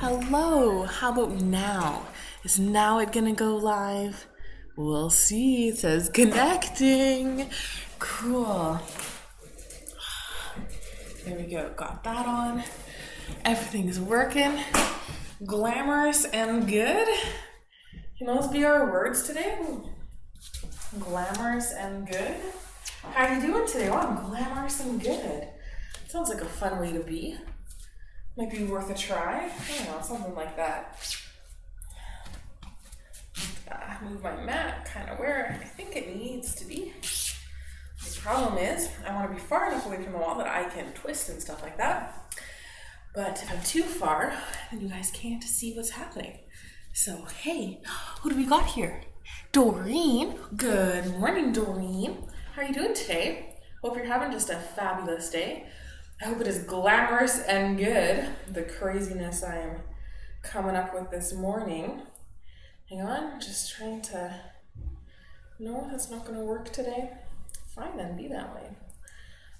Hello, how about now? Is now it gonna go live? We'll see. It says connecting. Cool. There we go. Got that on. Everything's working. Glamorous and good. Can those be our words today? Glamorous and good. How are you doing today? Oh, I'm glamorous and good. Sounds like a fun way to be. Might be worth a try. I don't know, something like that. Move my mat kind of where I think it needs to be. The problem is I want to be far enough away from the wall that I can twist and stuff like that. But if I'm too far, then you guys can't see what's happening. So, hey, who do we got here? Doreen. Good morning, Doreen. How are you doing today? Hope you're having just a fabulous day. I hope it is glamorous and good, the craziness I am coming up with this morning. Hang on, just trying to... No, that's not going to work today. Fine then, be that way.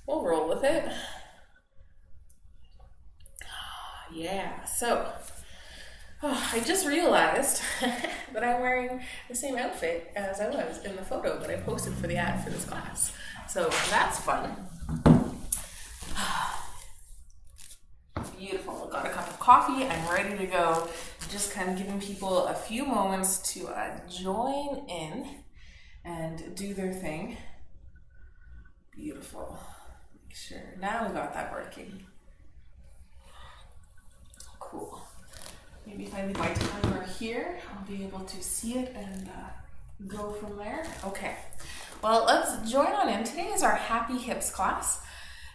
We'll roll with it. Yeah, so... I just realized that I'm wearing the same outfit as I was in the photo that I posted for the ad for this class. So that's fun. Beautiful. Got a cup of coffee. I'm ready to go. Just kind of giving people a few moments to join in and do their thing. Beautiful. Make sure. Now we got that working. Cool. Maybe if I leave my timer here, I'll be able to see it and go from there. Okay. Well, let's join on in. Today is our Happy Hips class.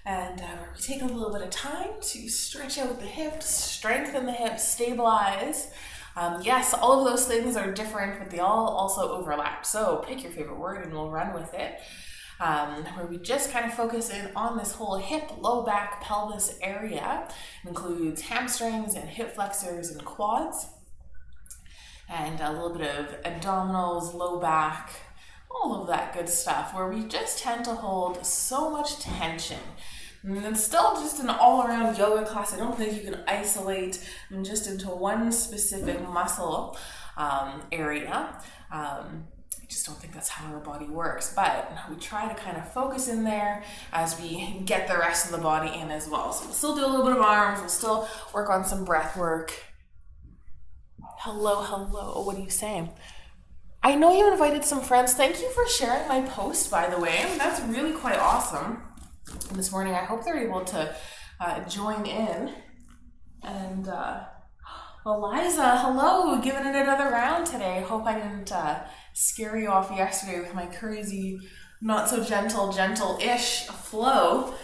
And we take a little bit of time to stretch out the hips, strengthen the hips, stabilize. Yes, all of those things are different, but they all also overlap. So pick your favorite word and we'll run with it. Where we just kind of focus in on this whole hip, low back, pelvis area. It includes hamstrings and hip flexors and quads. And a little bit of abdominals, low back, all of that good stuff, where we just tend to hold so much tension. And it's still just an all-around yoga class. I don't think you can isolate just into one specific muscle area. I just don't think that's how our body works. But we try to kind of focus in there as we get the rest of the body in as well. So we'll still do a little bit of arms. We'll still work on some breath work. Hello, hello. What are you saying? I know you invited some friends. Thank you for sharing my post, by the way. That's really quite awesome. This morning, I hope they're able to join in. And Eliza, hello, giving it another round today. Hope I didn't scare you off yesterday with my crazy, not so gentle-ish flow.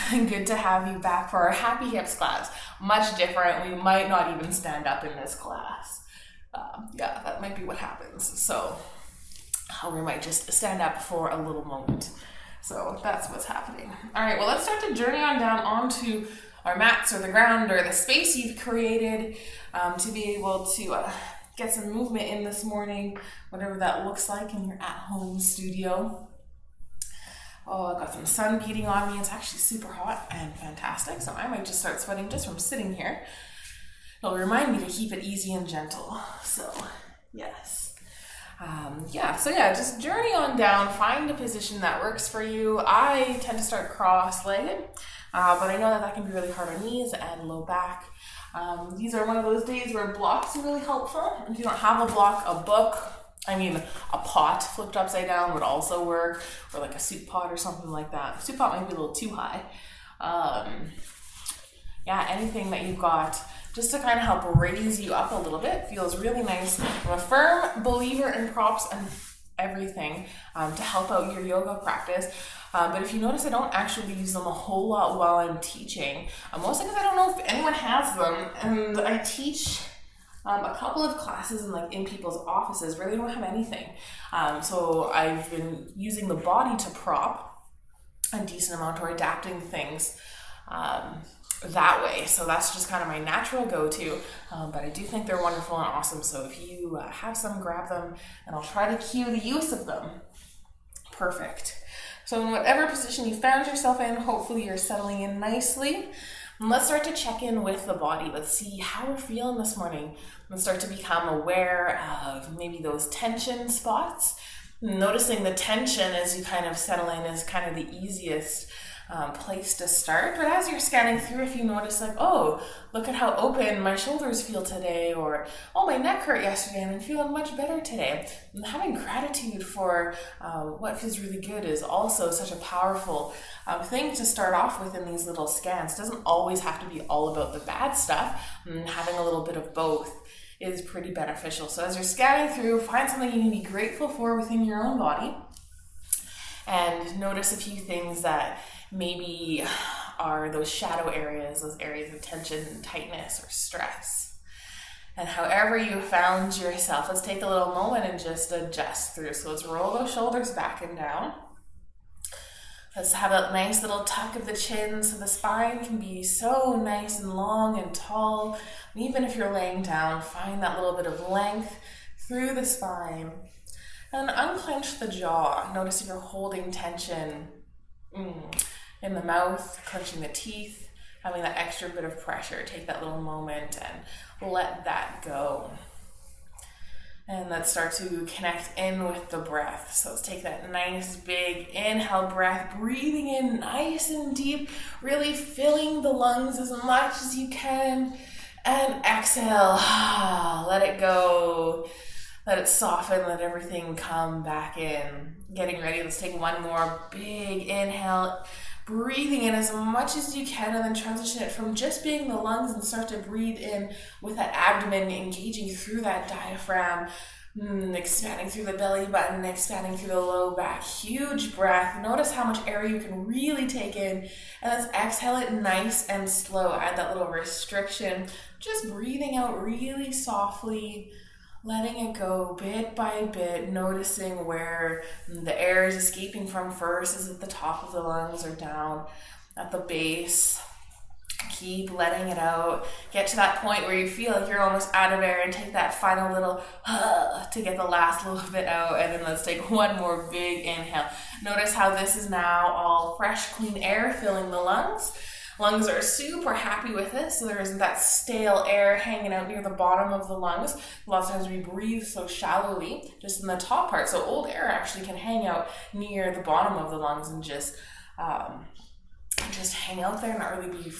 Good to have you back for our Happy Hips class. Much different. We might not even stand up in this class. Yeah, that might be what happens. So we might just stand up for a little moment. So that's what's happening. All right, well, let's start to journey on down onto our mats or the ground or the space you've created to be able to get some movement in this morning, whatever that looks like in your at-home studio. Oh, I've got some sun beating on me. It's actually super hot and fantastic, so I might just start sweating just from sitting here. It'll remind me to keep it easy and gentle. So, yes. Just journey on down, find a position that works for you. I tend to start cross-legged, but I know that can be really hard on knees and low back. These are one of those days where blocks are really helpful. If you don't have a block, a book, a pot flipped upside down would also work, or like a soup pot or something like that. Soup pot might be a little too high. Anything that you've got just to kind of help raise you up a little bit. Feels really nice. I'm a firm believer in props and everything to help out your yoga practice. But if you notice, I don't actually use them a whole lot while I'm teaching. Mostly because I don't know if anyone has them. And I teach a couple of classes in people's offices where they don't have anything. So I've been using the body to prop a decent amount or adapting things that way. So that's just kind of my natural go-to, but I do think they're wonderful and awesome. So if you have some, grab them, and I'll try to cue the use of them. Perfect. So in whatever position you found yourself in, hopefully you're settling in nicely. And let's start to check in with the body. Let's see how we're feeling this morning. Let's start to become aware of maybe those tension spots. Noticing the tension as you kind of settle in is kind of the easiest place to start. But as you're scanning through, if you notice like, oh, look at how open my shoulders feel today, or oh, my neck hurt yesterday and I'm feeling much better today. And having gratitude for what feels really good is also such a powerful thing to start off with in these little scans. It doesn't always have to be all about the bad stuff. Having a little bit of both is pretty beneficial. So as you're scanning through, find something you can be grateful for within your own body, and notice a few things that maybe are those shadow areas, those areas of tension, tightness, or stress. And however you found yourself, let's take a little moment and just adjust through. So let's roll those shoulders back and down. Let's have a nice little tuck of the chin so the spine can be so nice and long and tall. And even if you're laying down, find that little bit of length through the spine. And unclench the jaw. Notice if you're holding tension in the mouth, clenching the teeth, having that extra bit of pressure. Take that little moment and let that go. And let's start to connect in with the breath. So let's take that nice big inhale breath, breathing in nice and deep, really filling the lungs as much as you can. And exhale, let it go. Let it soften, let everything come back in. Getting ready, let's take one more big inhale, breathing in as much as you can, and then transition it from just being the lungs and start to breathe in with that abdomen, engaging through that diaphragm, expanding through the belly button, expanding through the low back. Huge breath. Notice how much air you can really take in, and let's exhale it nice and slow. Add that little restriction, just breathing out really softly, letting it go bit by bit, noticing where the air is escaping from first. Is it the top of the lungs or down at the base? Keep letting it out. Get to that point where you feel like you're almost out of air, and take that final little to get the last little bit out. And then let's take one more big inhale. Notice how this is now all fresh, clean air filling the lungs. Lungs are super happy with this, so there isn't that stale air hanging out near the bottom of the lungs. A lot of times we breathe so shallowly, just in the top part, so old air actually can hang out near the bottom of the lungs and just hang out there and not really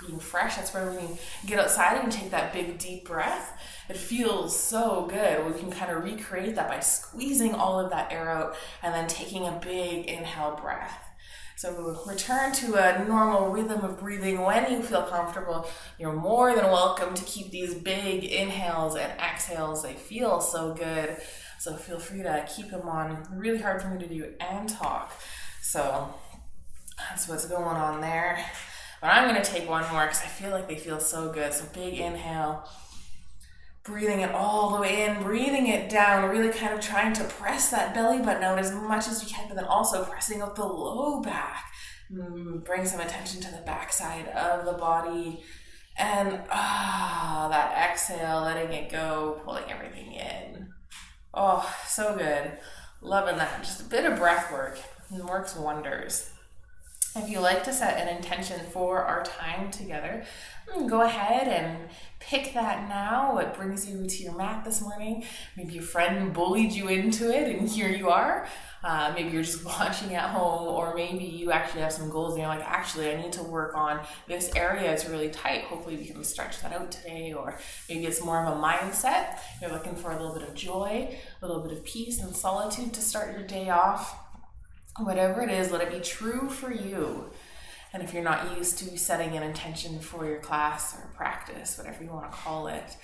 being fresh. That's where when you get outside and take that big deep breath, it feels so good. We can kind of recreate that by squeezing all of that air out and then taking a big inhale breath. So return to a normal rhythm of breathing when you feel comfortable. You're more than welcome to keep these big inhales and exhales. They feel so good. So feel free to keep them on. Really hard for me to do and talk. So that's what's going on there. But I'm going to take one more because I feel like they feel so good. So big inhale. Breathing it all the way in, breathing it down, really kind of trying to press that belly button out as much as you can, but then also pressing out the low back. Bring some attention to the backside of the body. And that exhale, letting it go, pulling everything in. Oh, so good. Loving that. Just a bit of breath work. It works wonders. If you like to set an intention for our time together, go ahead and pick that now. What brings you to your mat this morning? Maybe your friend bullied you into it and here you are. Maybe you're just watching at home, or maybe you actually have some goals and you're like, actually, I need to work on this area. It's really tight. Hopefully we can stretch that out today. Or maybe it's more of a mindset. You're looking for a little bit of joy, a little bit of peace and solitude to start your day off. Whatever it is, let it be true for you. And if you're not used to setting an intention for your class or practice, whatever you want to call it,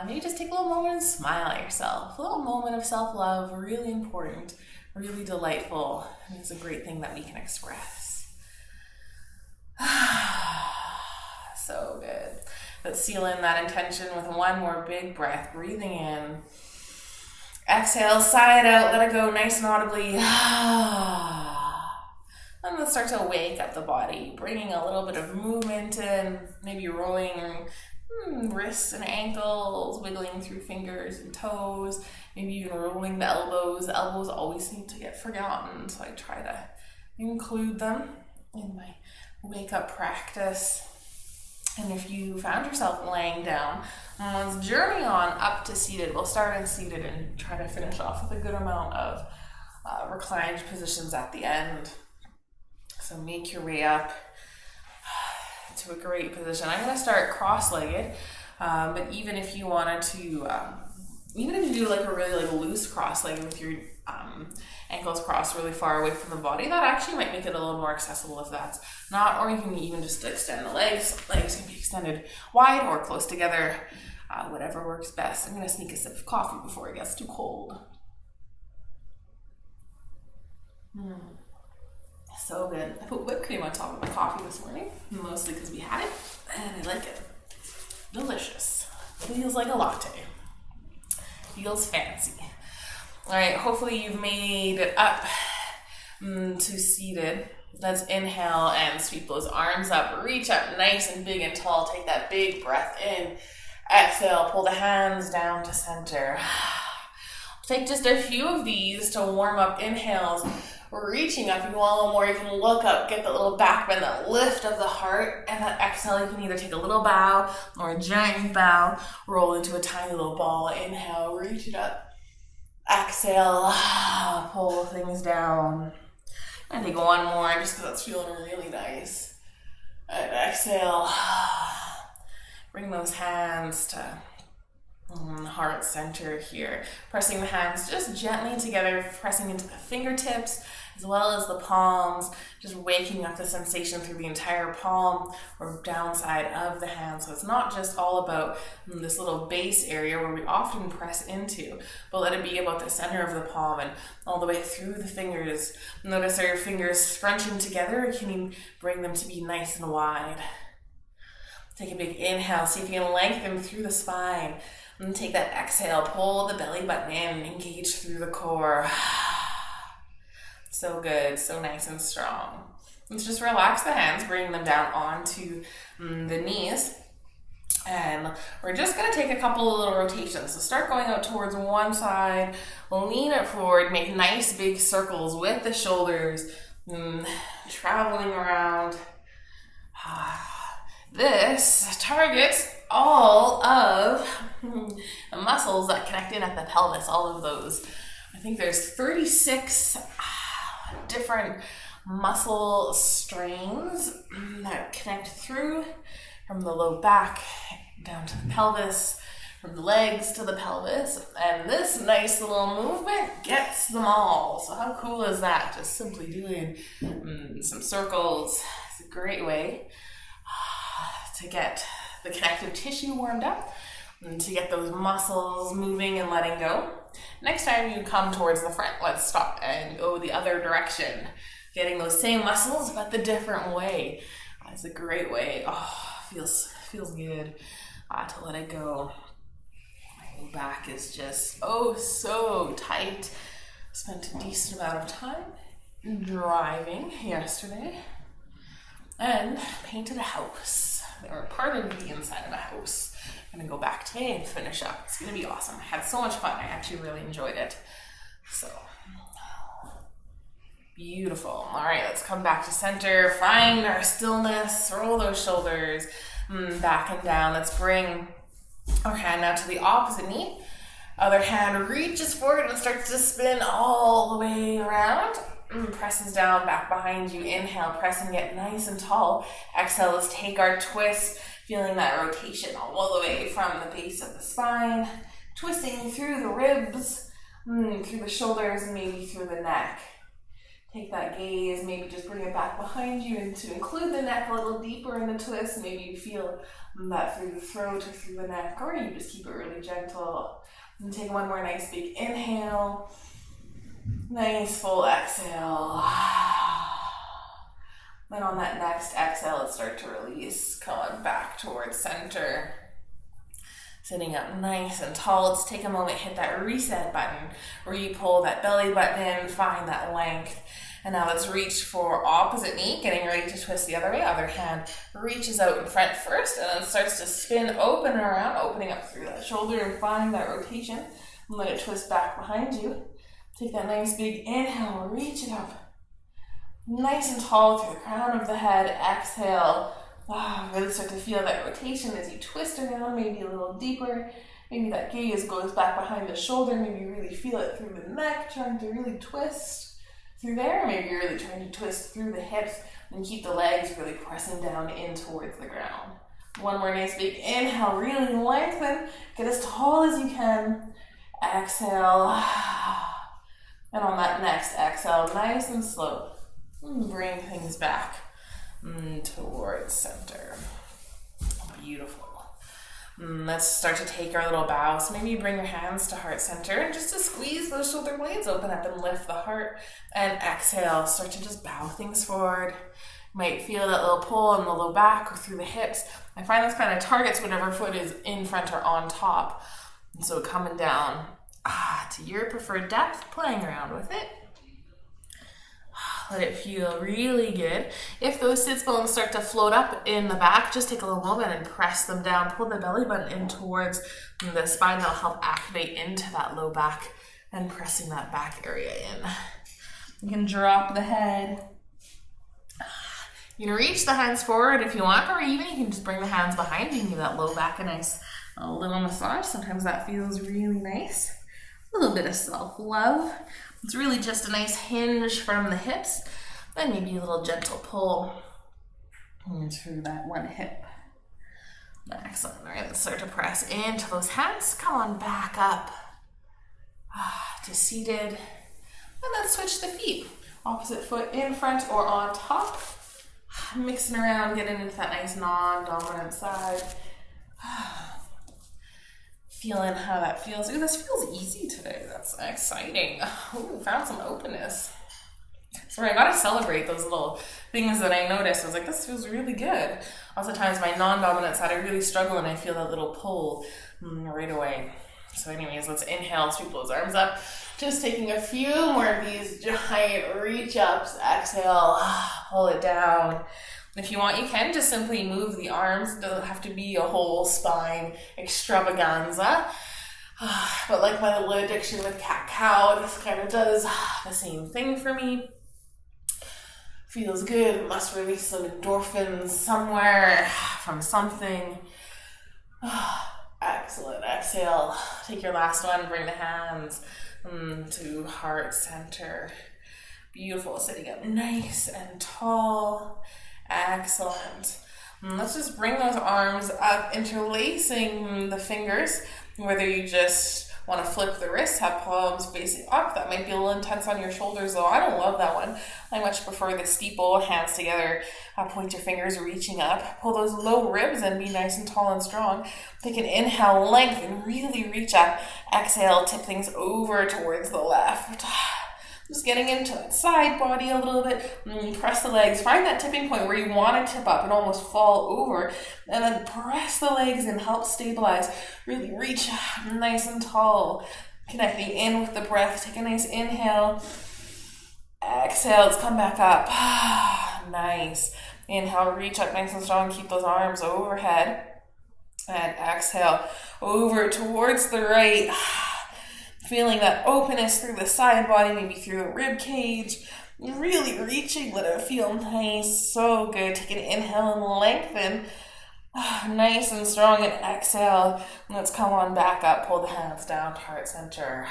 maybe just take a little moment and smile at yourself. A little moment of self-love, really important, really delightful, and it's a great thing that we can express. So good. Let's seal in that intention with one more big breath, breathing in. Exhale, sigh it out, let it go nice and audibly. And let's start to wake up the body, bringing a little bit of movement in, maybe rolling wrists and ankles, wiggling through fingers and toes, maybe even rolling the elbows. The elbows always seem to get forgotten, so I try to include them in my wake up practice. And if you found yourself laying down, let's journey on up to seated. We'll start in seated and try to finish off with a good amount of reclined positions at the end. So make your way up to a great position. I'm going to start cross-legged, but even if you wanted to, even if you do like a really like loose cross-legged with your ankles crossed really far away from the body, that actually might make it a little more accessible if that's not, or you can even just extend the legs. Legs can be extended wide or close together, whatever works best. I'm going to sneak a sip of coffee before it gets too cold. So good. I put whipped cream on top of my coffee this morning, mostly because we had it, and I like it. Delicious. Feels like a latte. Feels fancy. All right, hopefully you've made it up to seated. Let's inhale and sweep those arms up. Reach up nice and big and tall. Take that big breath in. Exhale, pull the hands down to center. Take just a few of these to warm up inhales. Reaching up, if you want a little more, you can look up, get that little back bend, that lift of the heart, and that exhale, you can either take a little bow or a giant bow, roll into a tiny little ball. Inhale, reach it up. Exhale, pull things down. And take one more just because it's feeling really nice. And exhale, bring those hands to heart center here. Pressing the hands just gently together, pressing into the fingertips as well as the palms, just waking up the sensation through the entire palm or downside of the hand. So it's not just all about this little base area where we often press into, but let it be about the center of the palm and all the way through the fingers. Notice, are your fingers scrunching together, or can you bring them to be nice and wide? Take a big inhale, see if you can lengthen through the spine. And take that exhale, pull the belly button in, engage through the core. So good, so nice and strong. Let's just relax the hands, bring them down onto the knees. And we're just going to take a couple of little rotations. So start going out towards one side, lean it forward, make nice big circles with the shoulders, traveling around. This targets all of the muscles that connect in at the pelvis, all of those. I think there's 36 different muscle strains that connect through from the low back down to the pelvis, from the legs to the pelvis, and this nice little movement gets them all. So how cool is that? Just simply doing some circles. It's a great way to get the connective tissue warmed up and to get those muscles moving and letting go. Next time you come towards the front, let's stop and go the other direction. Getting those same muscles, but the different way. It's a great way. Feels good to let it go. My back is just so tight. Spent a decent amount of time driving yesterday and painted a house. They were part of the inside of a house. I'm gonna go back today and finish up. It's gonna be awesome. I had so much fun. I actually really enjoyed it. So beautiful. All right, let's come back to center. Find our stillness. Roll those shoulders back and down. Let's bring our hand now to the opposite knee. Other hand reaches forward and starts to spin all the way around. Presses down back behind you. Inhale, press and get nice and tall. Exhale, let's take our twist, feeling that rotation all the way from the base of the spine, twisting through the ribs, through the shoulders, and maybe through the neck. Take that gaze, maybe just bring it back behind you and to include the neck a little deeper in the twist. Maybe you feel that through the throat or through the neck, or you just keep it really gentle. And take one more nice big inhale. Nice full exhale. Then on that next exhale, let's start to release, coming back towards center. Sitting up nice and tall. Let's take a moment, hit that reset button, where you pull that belly button in, find that length. And now let's reach for opposite knee, getting ready to twist the other way. Other hand reaches out in front first, and then starts to spin open and around, opening up through that shoulder and find that rotation. And let it twist back behind you. Take that nice big inhale, reach it up. Nice and tall through the crown of the head. Exhale, Really start to feel that rotation as you twist around, maybe a little deeper. Maybe that gaze goes back behind the shoulder. Maybe you really feel it through the neck, trying to really twist through there. Maybe you're really trying to twist through the hips and keep the legs really pressing down in towards the ground. One more nice big inhale, really lengthen. Get as tall as you can. Exhale. And on that next exhale, nice and slow, bring things back towards center. Beautiful. Let's start to take our little bow. So maybe bring your hands to heart center and just to squeeze those shoulder blades open up and lift the heart. And exhale, start to just bow things forward. You might feel that little pull in the low back or through the hips. I find this kind of targets whatever foot is in front or on top. And so coming down to your preferred depth, playing around with it. Let it feel really good. If those sits bones start to float up in the back, just take a little moment and press them down. Pull the belly button in towards the spine. That'll help activate into that low back and pressing that back area in. You can drop the head. You can reach the hands forward if you want, or even you can just bring the hands behind you and give that low back a nice little massage. Sometimes that feels really nice. A little bit of self-love. It's really just a nice hinge from the hips, then maybe a little gentle pull through that one hip. Excellent. All right, let's start to press into those hands. Come on back up to seated. And then switch the feet. Opposite foot in front or on top. Mixing around, getting into that nice non-dominant side. Feeling how that feels. Ooh, this feels easy today. That's exciting. Ooh, found some openness. Sorry, I gotta celebrate those little things that I noticed. I was like, this feels really good. Lots of times my non-dominant side, I really struggle and I feel that little pull right away. So anyways, let's inhale, sweep those arms up. Just taking a few more of these giant reach ups. Exhale, pull it down. If you want, you can just simply move the arms. It doesn't have to be a whole spine extravaganza. But like my little addiction with cat-cow, this kind of does the same thing for me. Feels good. Must release some endorphins somewhere from something. Excellent. Exhale. Take your last one. Bring the hands to heart center. Beautiful. Sitting up nice and tall. Excellent. Let's just bring those arms up, interlacing the fingers, whether you just want to flip the wrists, have palms facing up. That might be a little intense on your shoulders though. I don't love that one. I much prefer the steeple, hands together, point your fingers reaching up. Pull those low ribs and be nice and tall and strong. Take an inhale, lengthen, really reach up. Exhale, tip things over towards the left. Just getting into that side body a little bit. Press the legs. Find that tipping point where you want to tip up and almost fall over. And then press the legs and help stabilize. Really reach nice and tall. Connecting in with the breath. Take a nice inhale. Exhale. Let's come back up. Nice. Inhale. Reach up nice and strong. Keep those arms overhead. And exhale. Over towards the right. Feeling that openness through the side body, maybe through the rib cage. Really reaching, let it feel nice. So good. Take an inhale and lengthen. Nice and strong. And exhale. Let's come on back up. Pull the hands down to heart center.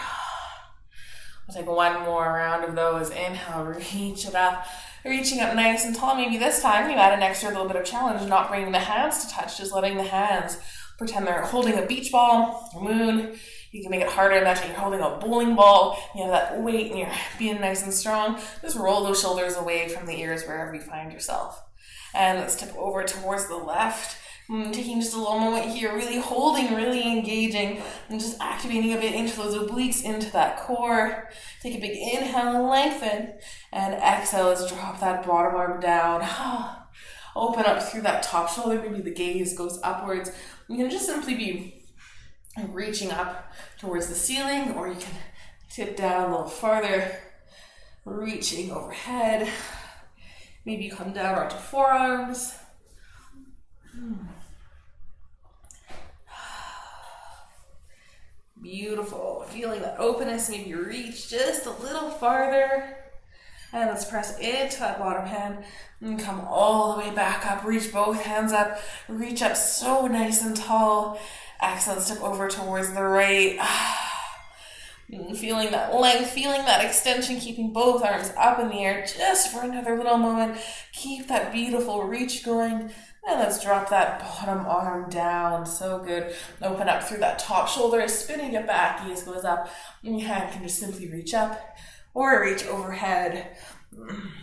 We'll take one more round of those. Inhale, reach it up. Reaching up nice and tall. Maybe this time you add an extra little bit of challenge, not bringing the hands to touch, just letting the hands pretend they're holding a beach ball, a moon. You can make it harder. Imagine you're holding a bowling ball. You have that weight and you're being nice and strong. Just roll those shoulders away from the ears wherever you find yourself. And let's tip over towards the left. Taking just a little moment here, really holding, really engaging, and just activating a bit into those obliques, into that core. Take a big inhale, lengthen, and exhale. Let's drop that bottom arm down. Open up through that top shoulder. Maybe the gaze goes upwards. You can just simply be reaching up towards the ceiling, or you can tip down a little farther, reaching overhead. Maybe you come down onto forearms. Beautiful. Feeling that openness, maybe you reach just a little farther. And let's press into that bottom hand and come all the way back up. Reach both hands up. Reach up so nice and tall. Excellent. Step over towards the right. Feeling that length, feeling that extension, keeping both arms up in the air just for another little moment. Keep that beautiful reach going. And let's drop that bottom arm down. So good. Open up through that top shoulder, spinning it back. Gaze goes up. And your hand can just simply reach up or reach overhead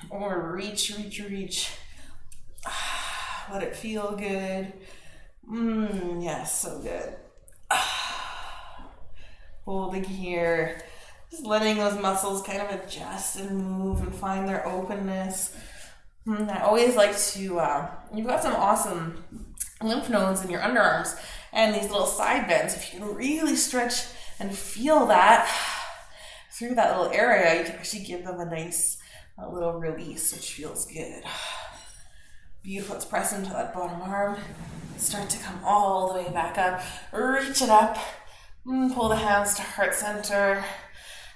or reach. Let it feel good. Yes, so good. Holding here. Just letting those muscles kind of adjust and move and find their openness. I always like to, you've got some awesome lymph nodes in your underarms and these little side bends. If you can really stretch and feel that through that little area, you can actually give them a nice little release, which feels good. Beautiful. Let's press into that bottom arm. Start to come all the way back up. Reach it up. Pull the hands to heart center.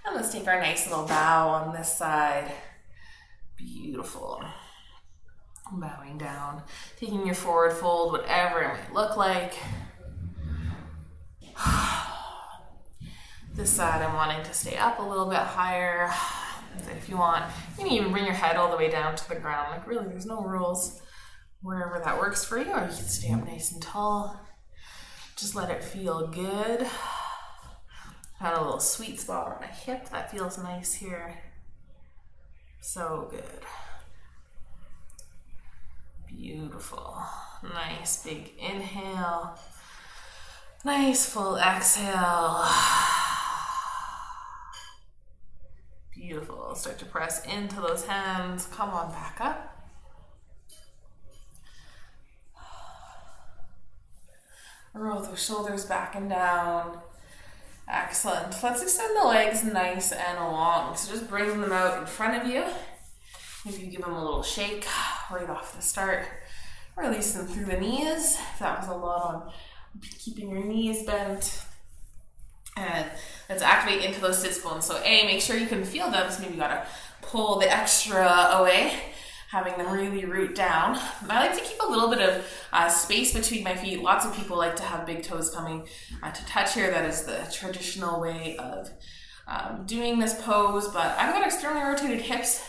And let's take our nice little bow on this side. Beautiful. Bowing down, taking your forward fold, whatever it might look like. This side, I'm wanting to stay up a little bit higher. If you want, you can even bring your head all the way down to the ground. Like really, there's no rules. Wherever that works for you, or you can stay up nice and tall. Just let it feel good. Got a little sweet spot on my hip. That feels nice here. So good. Beautiful. Nice big inhale. Nice full exhale. Beautiful. Start to press into those hands. Come on back up. Roll those shoulders back and down. Excellent. Let's extend the legs nice and long. So just bring them out in front of you. Maybe you give them a little shake right off the start. Release them through the knees. If that was a lot on keeping your knees bent. And let's activate into those sits bones. So make sure you can feel them. So maybe you gotta pull the extra away, having them really root down. I like to keep a little bit of space between my feet. Lots of people like to have big toes coming to touch here. That is the traditional way of doing this pose, but I've got externally rotated hips,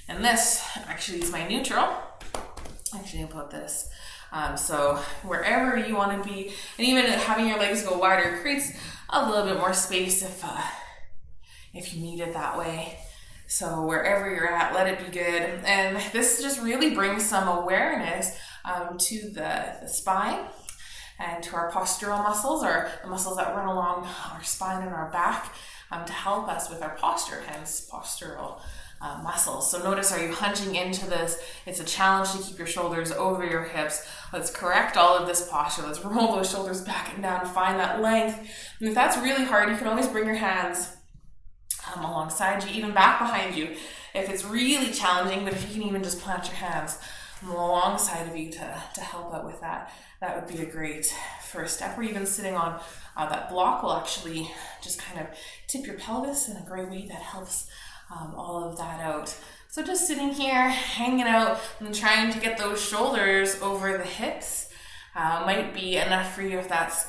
and this actually is my neutral. Actually, I'll put this. So wherever you want to be, and even having your legs go wider creates a little bit more space if you need it that way. So wherever you're at, let it be good. And this just really brings some awareness to the spine and to our postural muscles, or the muscles that run along our spine and our back to help us with our posture, hence postural muscles. So notice, are you hunching into this? It's a challenge to keep your shoulders over your hips. Let's correct all of this posture. Let's roll those shoulders back and down, find that length. And if that's really hard, you can always bring your hands alongside you, even back behind you if it's really challenging, but if you can even just plant your hands alongside of you to help out with that, that would be a great first step. Or even sitting on that block will actually just kind of tip your pelvis in a great way that helps all of that out. So just sitting here, hanging out and trying to get those shoulders over the hips might be enough for you. If that's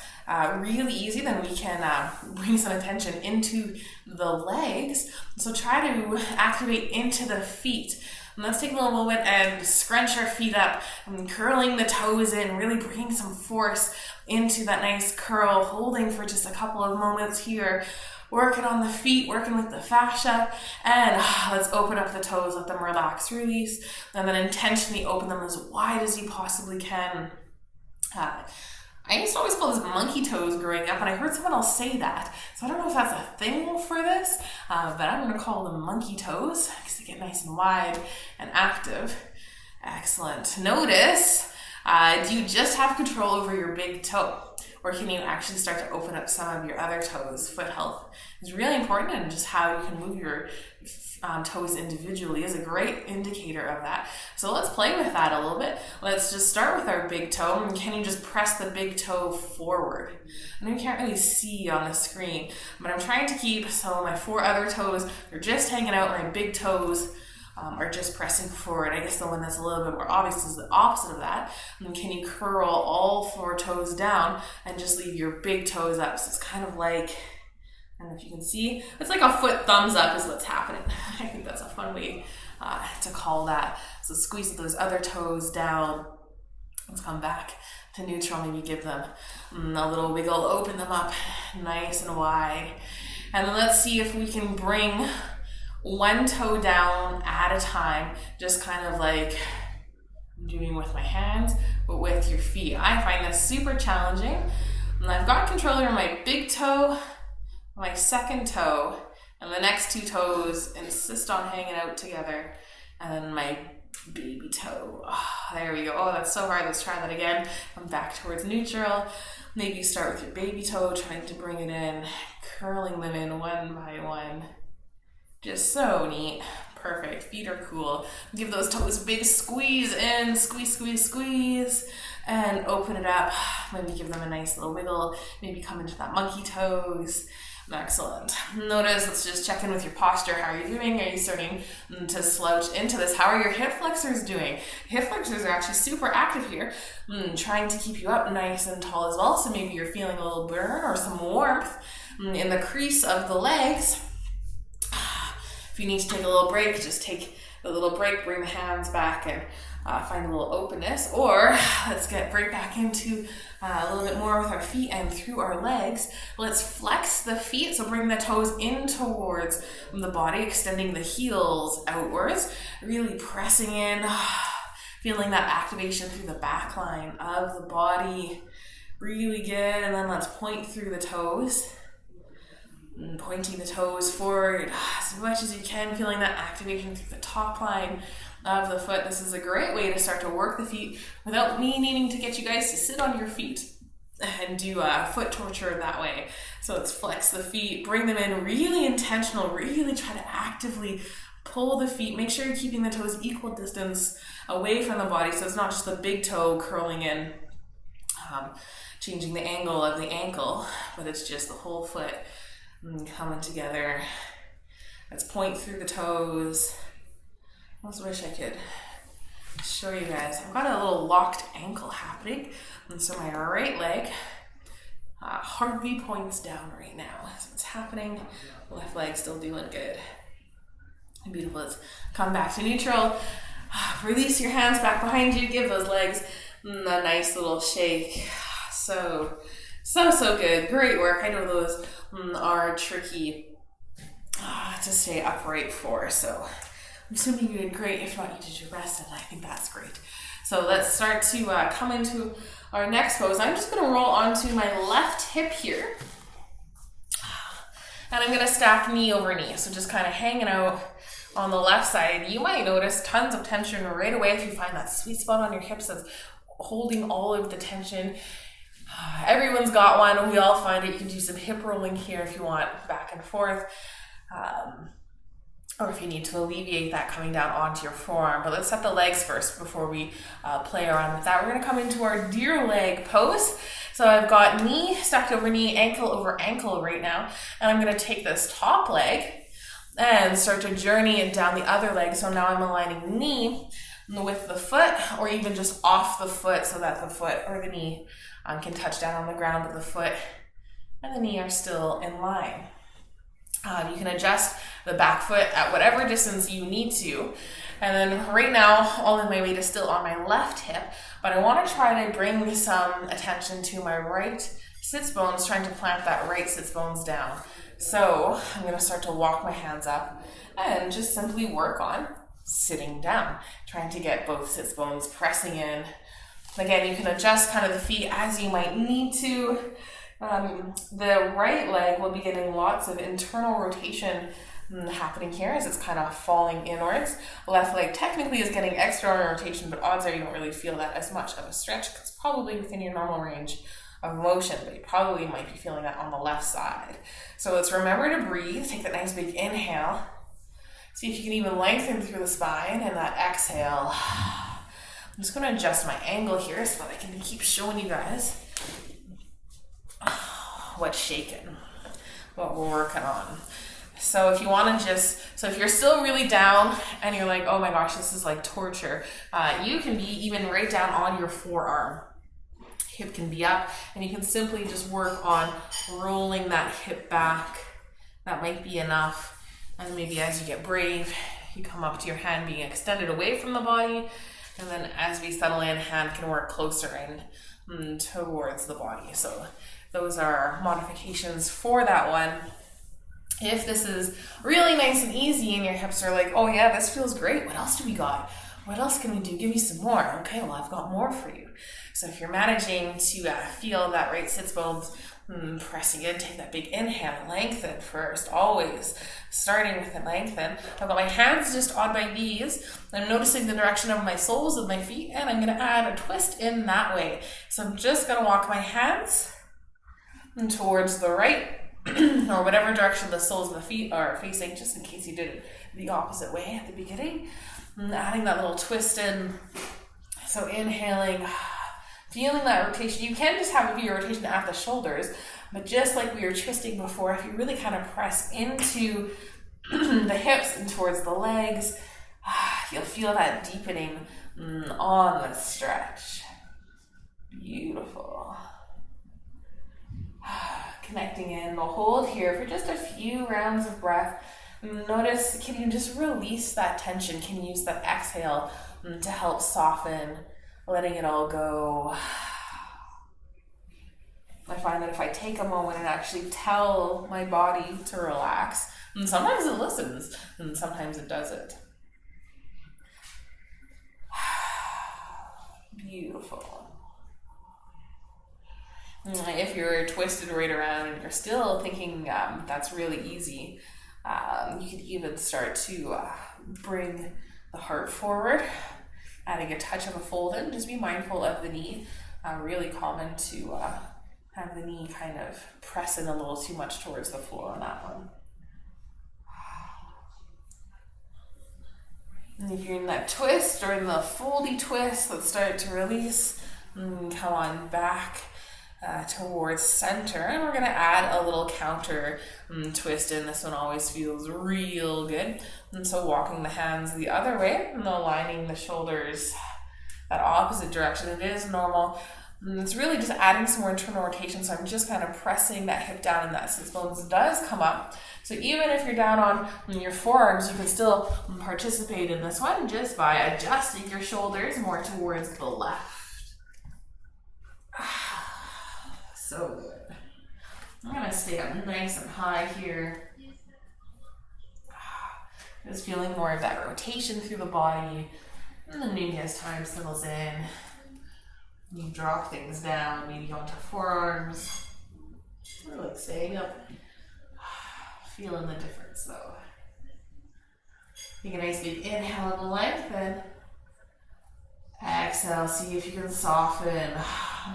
really easy, then we can bring some attention into the legs. So try to activate into the feet. And let's take a little moment and scrunch our feet up and curling the toes in, really bringing some force into that nice curl, holding for just a couple of moments here. Working on the feet, working with the fascia, and let's open up the toes, let them relax, release, and then intentionally open them as wide as you possibly can. I used to always call this monkey toes growing up, and I heard someone else say that. So I don't know if that's a thing for this, but I'm going to call them monkey toes because they get nice and wide and active. Excellent. Notice, do you just have control over your big toe? Or can you actually start to open up some of your other toes? Foot health is really important, and just how you can move your toes individually is a great indicator of that. So let's play with that a little bit. Let's just start with our big toe. And can you just press the big toe forward? I know you can't really see on the screen, but I'm trying to keep, so my 4 other toes are just hanging out, my big toes or just pressing forward. I guess the one that's a little bit more obvious is the opposite of that. And can you curl all 4 toes down and just leave your big toes up? So it's kind of like, I don't know if you can see, it's like a foot thumbs up is what's happening. I think that's a fun way to call that. So squeeze those other toes down. Let's come back to neutral. Maybe give them a little wiggle, open them up nice and wide. And then let's see if we can bring one toe down at a time, just kind of like I'm doing with my hands, but with your feet. I find this super challenging. And I've got control over my big toe, my second toe, and the next 2 toes insist on hanging out together. And then my baby toe. Oh, there we go. Oh, that's so hard. Let's try that again. Come back towards neutral. Maybe start with your baby toe, trying to bring it in, curling them in one by one. Just so neat. Perfect. Feet are cool. Give those toes a big squeeze in. Squeeze, squeeze, squeeze. And open it up. Maybe give them a nice little wiggle. Maybe come into that monkey toes. Excellent. Notice, let's just check in with your posture. How are you doing? Are you starting to slouch into this? How are your hip flexors doing? Hip flexors are actually super active here, trying to keep you up nice and tall as well. So maybe you're feeling a little burn or some warmth in the crease of the legs. If you need to take a little break, just take a little break, bring the hands back and find a little openness. Or let's get right back into a little bit more with our feet and through our legs. Let's flex the feet, so bring the toes in towards the body, extending the heels outwards, really pressing in, feeling that activation through the back line of the body. Really good. And then let's point through the toes. And pointing the toes forward as much as you can, feeling that activation through the top line of the foot. This is a great way to start to work the feet without me needing to get you guys to sit on your feet and do foot torture that way. So let's flex the feet, bring them in, really intentional, really try to actively pull the feet. Make sure you're keeping the toes equal distance away from the body, so it's not just the big toe curling in, changing the angle of the ankle, but it's just the whole foot coming together. Let's point through the toes. I almost wish I could show you guys. I've got a little locked ankle happening, and so my right leg hardly points down right now. So it's happening. Left leg still doing good. Beautiful. Let's come back to neutral. Release your hands back behind you. Give those legs a nice little shake. So good. Great work. I know those are tricky to stay upright for, so I'm assuming you did great. If not, you did your best, and I think that's great. So let's start to come into our next pose. I'm just going to roll onto my left hip here, and I'm going to stack knee over knee, so just kind of hanging out on the left side. You might notice tons of tension right away if you find that sweet spot on your hips that's holding all of the tension. Everyone's got one. We all find it. You can do some hip rolling here if you want, back and forth. Or if you need to alleviate that coming down onto your forearm. But let's set the legs first before we play around with that. We're going to come into our deer leg pose. So I've got knee stacked over knee, ankle over ankle right now. And I'm going to take this top leg and start to journey it down the other leg. So now I'm aligning knee with the foot, or even just off the foot, so that the foot or the knee can touch down on the ground, but the foot and the knee are still in line. You can adjust the back foot at whatever distance you need to. And then right now, all of my weight is still on my left hip, but I want to try to bring some attention to my right sits bones, trying to plant that right sits bones down. So I'm going to start to walk my hands up and just simply work on sitting down, trying to get both sits bones pressing in. Again, you can adjust kind of the feet as you might need to. The right leg will be getting lots of internal rotation happening here as it's kind of falling inwards. Left leg technically is getting external rotation, but odds are you don't really feel that as much of a stretch because it's probably within your normal range of motion, but you probably might be feeling that on the left side. So let's remember to breathe. Take that nice big inhale. See if you can even lengthen through the spine, and that exhale. I'm just going to adjust my angle here so that I can keep showing you guys what's shaking, what we're working on. So if you want to so if you're still really down and you're like, oh my gosh, this is like torture, you can be even right down on your forearm. Hip can be up, and you can simply just work on rolling that hip back. That might be enough. And maybe as you get brave, you come up to your hand being extended away from the body. And then as we settle in, hand can work closer in towards the body. So those are modifications for that one. If this is really nice and easy and your hips are like, oh yeah, this feels great. What else do we got? What else can we do? Give me some more. Okay, well, I've got more for you. So if you're managing to feel that right sits bones pressing in, take that big inhale, lengthen first, always starting with a lengthen. I've got my hands just on my knees. I'm noticing the direction of my soles of my feet, and I'm going to add a twist in that way. So I'm just going to walk my hands towards the right or whatever direction the soles of the feet are facing, just in case you did it the opposite way at the beginning. And adding that little twist in. So inhaling, feeling that rotation. You can just have your rotation at the shoulders, but just like we were twisting before, if you really kind of press into the hips and towards the legs, you'll feel that deepening on the stretch. Beautiful. Connecting in, we'll hold here for just a few rounds of breath. Notice, can you just release that tension? Can you use that exhale to help soften, letting it all go? I find that if I take a moment and actually tell my body to relax, and sometimes it listens, and sometimes it doesn't. Beautiful. If you're twisted right around and you're still thinking that's really easy, you could even start to bring the heart forward, adding a touch of a fold in. Just be mindful of the knee. Really common to have the knee kind of press in a little too much towards the floor on that one. And if you're in that twist or in the foldy twist, let's start to release. Come on back towards center, and we're going to add a little counter twist in. This one always feels real good. And so walking the hands the other way and aligning the shoulders that opposite direction. It is normal. And it's really just adding some more internal rotation. So I'm just kind of pressing that hip down, and that sits bones does come up. So even if you're down on your forearms, you can still participate in this one just by adjusting your shoulders more towards the left. So good. I'm going to stay up nice and high here. Just feeling more of that rotation through the body. And then maybe as time settles in, you drop things down, maybe onto forearms. Or like staying up. Feeling the difference though. Take a nice big inhale and lengthen. Exhale, see if you can soften.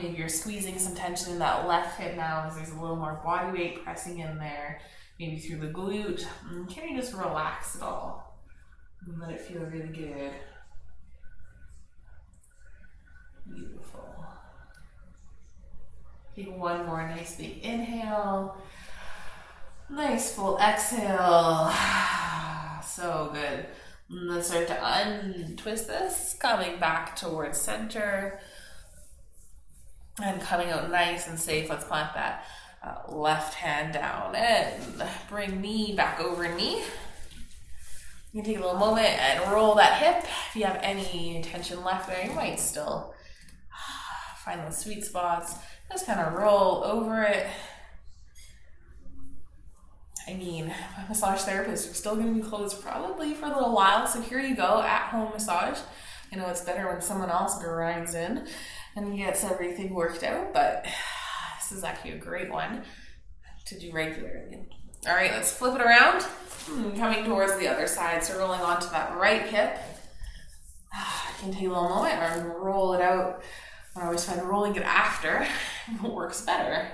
Maybe you're squeezing some tension in that left hip now as there's a little more body weight pressing in there. Maybe through the glute. Can you just relax it all and let it feel really good? Beautiful. Take one more nice big inhale. Nice full exhale. So good. Let's start to untwist this, coming back towards center and coming out nice and safe. Let's plant that left hand down and bring knee back over knee. You can take a little moment and roll that hip. If you have any tension left there, you might still find those sweet spots. Just kind of roll over it. I mean, massage therapists are still going to be closed probably for a little while, so here you go, at-home massage. I know it's better when someone else grinds in and gets everything worked out, but this is actually a great one to do regularly. All right, let's flip it around. Coming towards the other side, so rolling onto that right hip. You can take a little moment or roll it out. I always find rolling it after works better.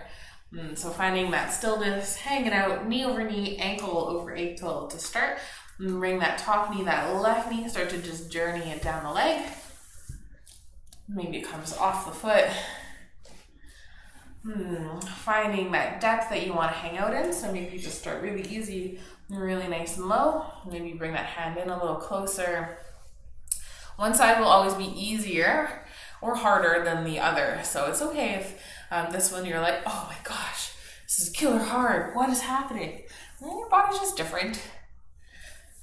So finding that stillness, hanging out, knee over knee, ankle over ankle to start. Bring that top knee, that left knee, start to just journey it down the leg. Maybe it comes off the foot. Finding that depth that you want to hang out in. So maybe you just start really easy really nice and low. Maybe bring that hand in a little closer. One side will always be easier or harder than the other. So it's okay if this one you're like, oh my gosh, this is killer hard. What is happening? Well, your body's just different.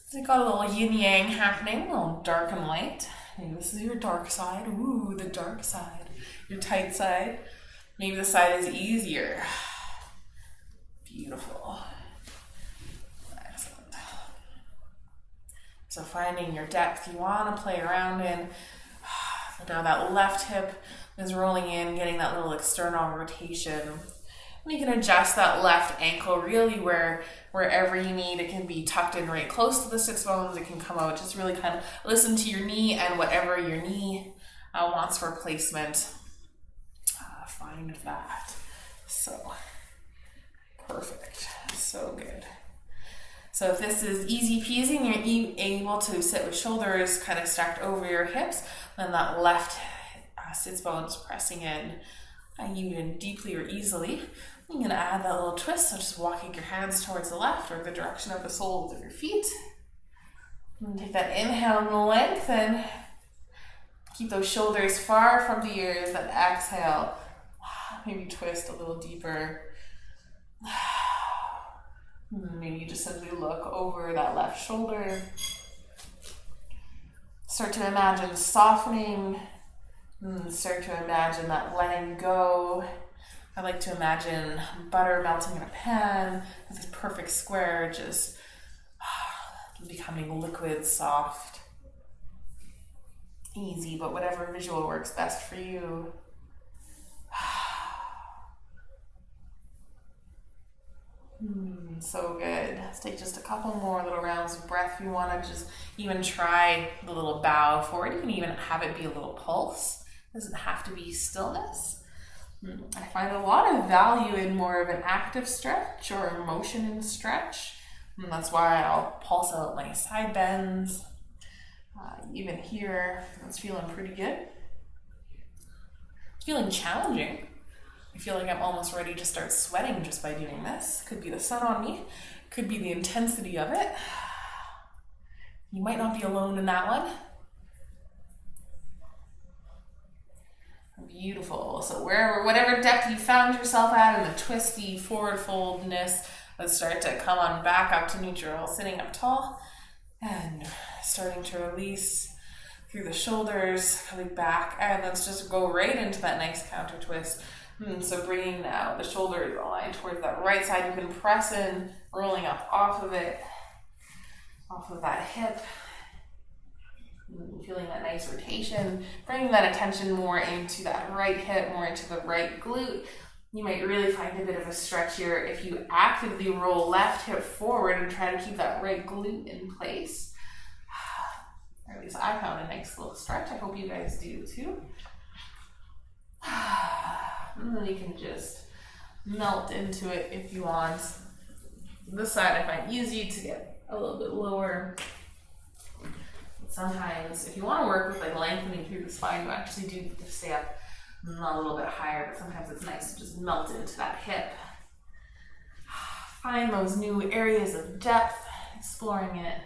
So you got a little yin yang happening, a little dark and light. Maybe this is your dark side. Ooh, the dark side. Your tight side. Maybe the side is easier. Beautiful. Excellent. So finding your depth you want to play around in. Now that left hip is rolling in, getting that little external rotation. And you can adjust that left ankle really wherever you need. It can be tucked in right close to the sits bones. It can come out. Just really kind of listen to your knee and whatever your knee wants for placement. Find that. So perfect. So good. So if this is easy peasy and you're able to sit with shoulders kind of stacked over your hips, then that left sits bones pressing in even deeply or easily. You can add that little twist, so just walking your hands towards the left or the direction of the soles of your feet. And take that inhale and lengthen. Keep those shoulders far from the ears. Then exhale. Maybe twist a little deeper. Maybe you just simply look over that left shoulder. Start to imagine softening. Start to imagine that letting go. I like to imagine butter melting in a pan with this perfect square, just becoming liquid, soft, easy, but whatever visual works best for you. So good. Let's take just a couple more little rounds of breath. If you want to just even try the little bow forward, you can even have it be a little pulse. It doesn't have to be stillness. I find a lot of value in more of an active stretch or motion in stretch. And that's why I'll pulse out my side bends. Even here, it's feeling pretty good. It's feeling challenging. I feel like I'm almost ready to start sweating just by doing this. Could be the sun on me. Could be the intensity of it. You might not be alone in that one. Beautiful. So whatever depth you found yourself at in the twisty forward foldness, let's start to come on back up to neutral, sitting up tall and starting to release through the shoulders, coming back, and let's just go right into that nice counter twist. So bringing now the shoulders aligned towards that right side. You can press in, rolling up off of it, off of that hip. Feeling that nice rotation, bringing that attention more into that right hip, more into the right glute. You might really find a bit of a stretch here if you actively roll left hip forward and try to keep that right glute in place. Or at least I found a nice little stretch. I hope you guys do too. And then you can just melt into it if you want. This side I find easy to get a little bit lower. Sometimes, if you want to work with like lengthening through the spine, you actually do need to stay up a little bit higher, but sometimes it's nice to just melt into that hip. Find those new areas of depth, exploring it,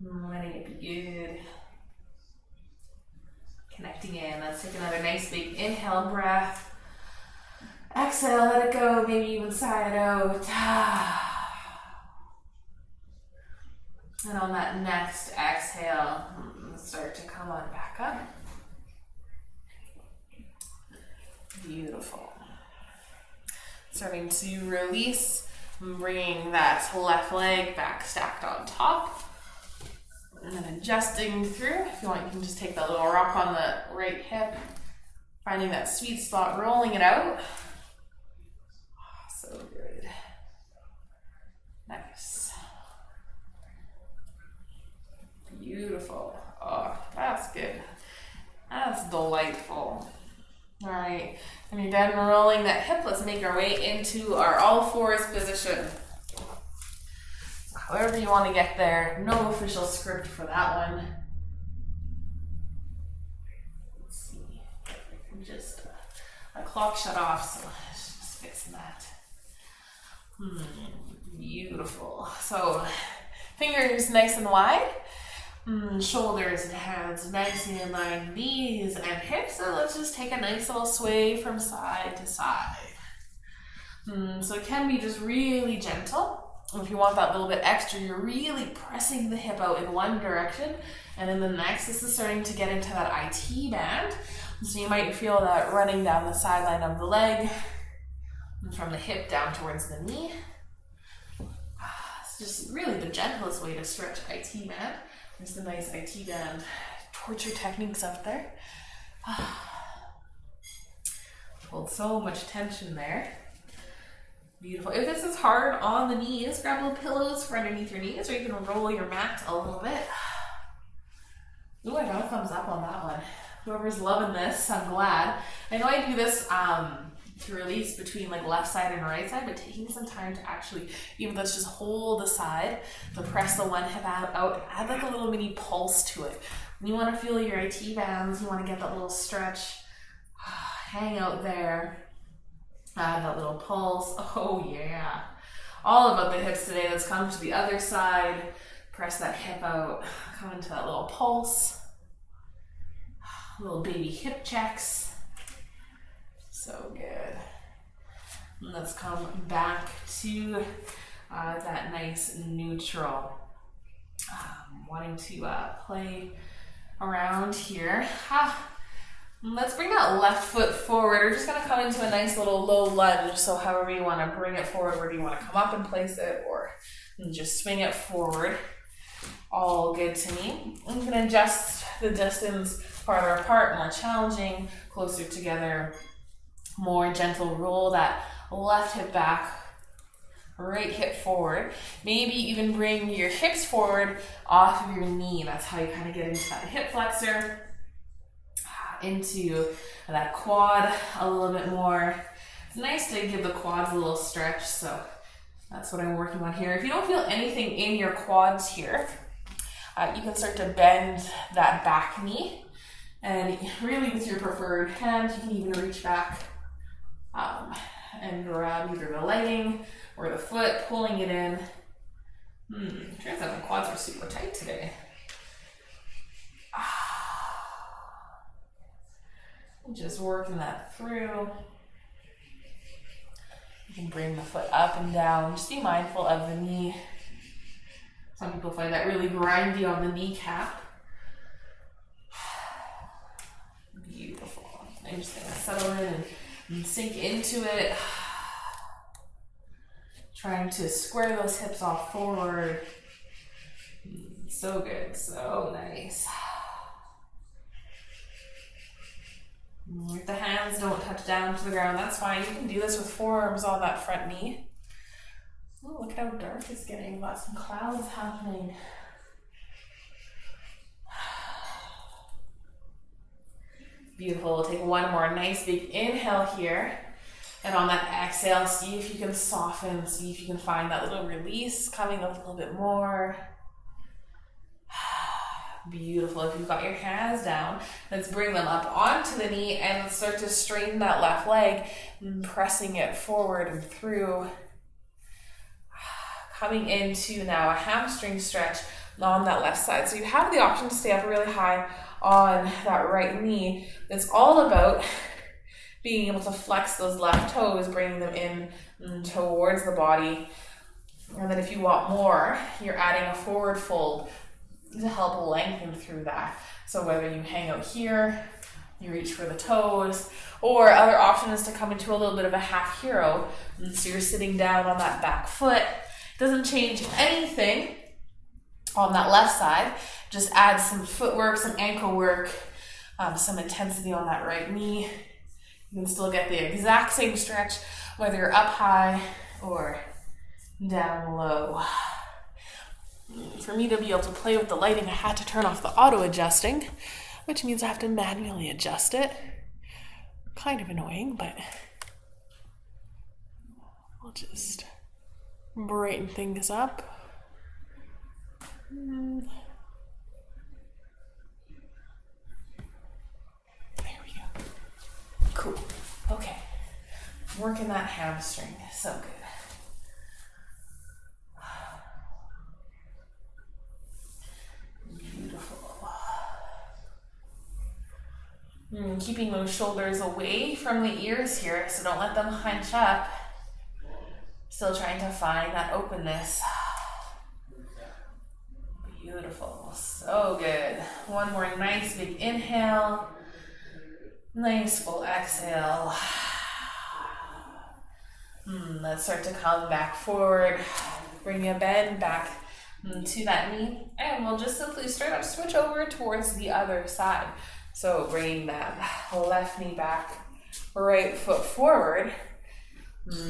letting it be good. Connecting in. Let's take another nice big inhale breath. Exhale, let it go, maybe even sigh it out. And on that next exhale, start to come on back up. Beautiful. Starting to release, bringing that left leg back stacked on top. And then adjusting through. If you want, you can just take that little rock on the right hip, finding that sweet spot, rolling it out. So good. Nice. Beautiful. Oh, that's good. That's delightful. All right, and you're done rolling that hip. Let's make our way into our all fours position. However you want to get there. No official script for that one. Let's see. Just a clock shut off, so just fixing that. Beautiful. So fingers nice and wide. Shoulders and hands nice and in line. Knees and hips. So let's just take a nice little sway from side to side. So it can be just really gentle. If you want that little bit extra, you're really pressing the hip out in one direction, and in the next, this is starting to get into that IT band. So you might feel that running down the sideline of the leg, and from the hip down towards the knee. It's just really the gentlest way to stretch IT band. There's the nice IT band torture techniques out there. Hold so much tension there. Beautiful. If this is hard on the knees, grab little pillows for underneath your knees, or you can roll your mat a little bit. Ooh, I got a thumbs up on that one. Whoever's loving this, I'm glad. I know I do this to release between like left side and right side, but taking some time to actually, even though it's just hold the side, to press the one hip out, add like a little mini pulse to it. When you want to feel your IT bands, you want to get that little stretch, hang out there. Add that little pulse. Oh yeah. All about the hips today. Let's come to the other side. Press that hip out. Come into that little pulse. Little baby hip checks. So good. And let's come back to that nice neutral. Wanting to play around here. Let's bring that left foot forward. We're just going to come into a nice little low lunge. So however you want to bring it forward, whether you want to come up and place it or just swing it forward. All good to me. You can adjust the distance farther apart, more challenging, closer together, more gentle. Roll that left hip back, right hip forward. Maybe even bring your hips forward off of your knee. That's how you kind of get into that hip flexor. Into that quad a little bit more. It's nice to give the quads a little stretch, so that's what I'm working on here. If you don't feel anything in your quads here, you can start to bend that back knee, and really with your preferred hand, you can even reach back and grab either the legging or the foot, pulling it in. Turns out my quads are super tight today. Just working that through. You can bring the foot up and down. Just be mindful of the knee. Some people find that really grindy on the kneecap. Beautiful. I'm just going to settle in and sink into it. Trying to square those hips off forward. So good. So nice. If the hands don't touch down to the ground, that's fine. You can do this with forearms on that front knee. Oh, look how dark it's getting. We've got some clouds happening. Beautiful. We'll take one more nice big inhale here. And on that exhale, see if you can soften. See if you can find that little release coming up a little bit more. Beautiful. If you've got your hands down, let's bring them up onto the knee and let's start to straighten that left leg, pressing it forward and through. Coming into now a hamstring stretch on that left side. So you have the option to stay up really high on that right knee. It's all about being able to flex those left toes, bringing them in towards the body. And then if you want more, you're adding a forward fold to help lengthen through that. So whether you hang out here, you reach for the toes, or other option is to come into a little bit of a half hero. And so you're sitting down on that back foot. Doesn't change anything on that left side. Just add some footwork, some ankle work, some intensity on that right knee. You can still get the exact same stretch whether you're up high or down low. For me to be able to play with the lighting, I had to turn off the auto adjusting, which means I have to manually adjust it. Kind of annoying, but we'll just brighten things up. There we go. Cool. Okay. Working that hamstring. So good. Keeping those shoulders away from the ears here, so don't let them hunch up. Still trying to find that openness. Beautiful, so good. One more nice big inhale. Nice full exhale. Let's start to come back forward. Bring a bend back to that knee. And we'll just simply straight up switch over towards the other side. So bringing that left knee back, right foot forward.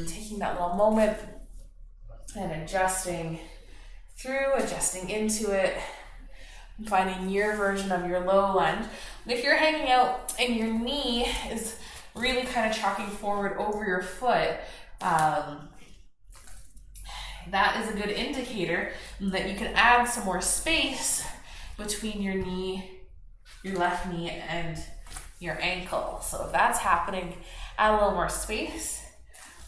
Taking that little moment and adjusting through, adjusting into it. Finding your version of your low lunge. And if you're hanging out and your knee is really kind of chalking forward over your foot, that is a good indicator that you can add some more space between your knee, your left knee, and your ankle. So if that's happening, add a little more space.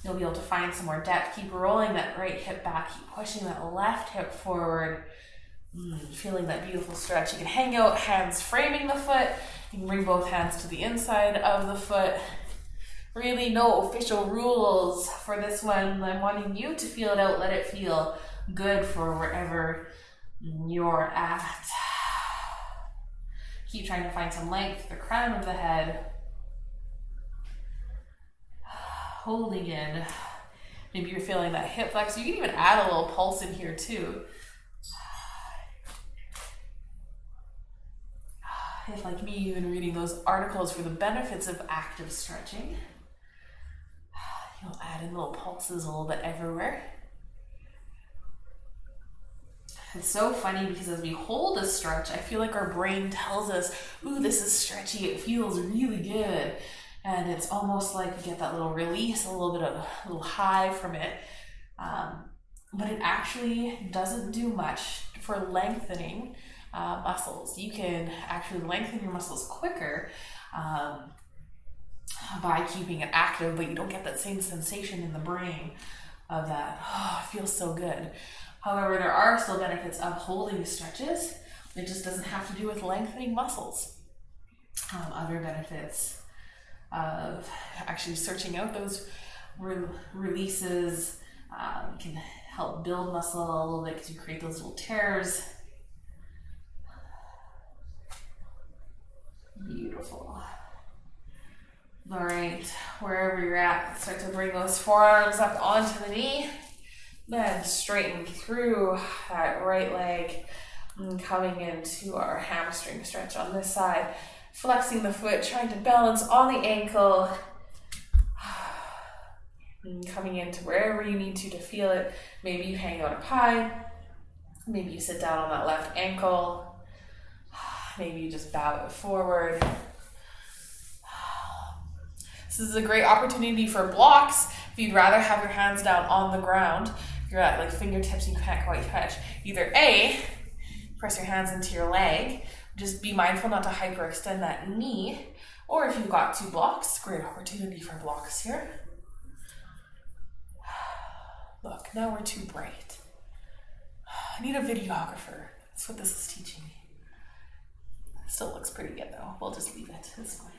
You'll be able to find some more depth. Keep rolling that right hip back. Keep pushing that left hip forward. Feeling that beautiful stretch. You can hang out, hands framing the foot. You can bring both hands to the inside of the foot. Really no official rules for this one. I'm wanting you to feel it out. Let it feel good for wherever you're at. Keep trying to find some length, the crown of the head. Holding in. Maybe you're feeling that hip flex. You can even add a little pulse in here too. If, like me, you've been reading those articles for the benefits of active stretching, you'll add in little pulses a little bit everywhere. It's so funny because as we hold a stretch, I feel like our brain tells us, ooh, this is stretchy, it feels really good. And it's almost like we get that little release, a little bit of a little high from it. But it actually doesn't do much for lengthening muscles. You can actually lengthen your muscles quicker by keeping it active, but you don't get that same sensation in the brain of that, oh, it feels so good. However, there are still benefits of holding stretches. It just doesn't have to do with lengthening muscles. Other benefits of actually searching out those releases can help build muscle a little bit because you create those little tears. Beautiful. All right, wherever you're at, start to bring those forearms up onto the knee. Then straighten through that right leg and coming into our hamstring stretch on this side. Flexing the foot, trying to balance on the ankle. And coming into wherever you need to feel it. Maybe you hang out up high. Maybe you sit down on that left ankle. Maybe you just bow it forward. This is a great opportunity for blocks. If you'd rather have your hands down on the ground, you're at like fingertips and you can't quite touch. Either A, press your hands into your leg, just be mindful not to hyperextend that knee, or if you've got two blocks, great opportunity for blocks here. Look, now we're too bright. I need a videographer. That's what this is teaching me. Still looks pretty good though. We'll just leave it. It's fine.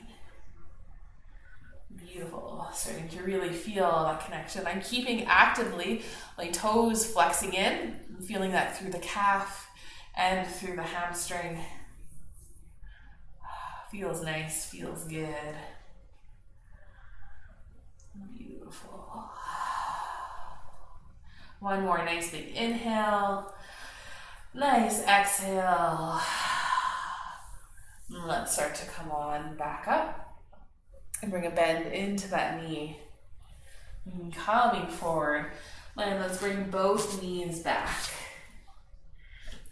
Beautiful. Starting to really feel that connection. I'm keeping actively my toes flexing in. I'm feeling that through the calf and through the hamstring. Feels nice. Feels good. Beautiful. One more nice big inhale. Nice exhale. Let's start to come on back up and bring a bend into that knee. And coming forward. And let's bring both knees back.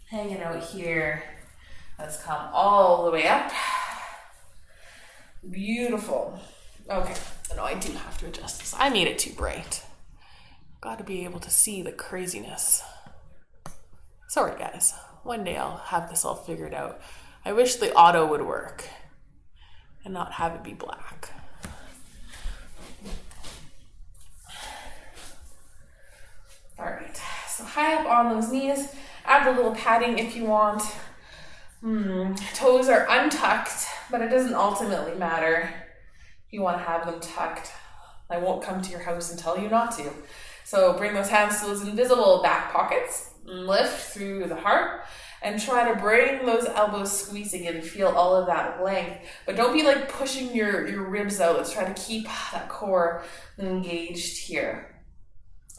Hanging out here. Let's come all the way up. Beautiful. Okay. No, I do have to adjust this. I made it too bright. Got to be able to see the craziness. Sorry, guys. One day I'll have this all figured out. I wish the auto would work and not have it be black. All right, so high up on those knees, add a little padding if you want. Toes are untucked, but it doesn't ultimately matter if you want to have them tucked. I won't come to your house and tell you not to. So bring those hands to those invisible back pockets, lift through the heart, and try to bring those elbows squeezing in. Feel all of that length, but don't be like pushing your ribs out. Let's try to keep that core engaged here.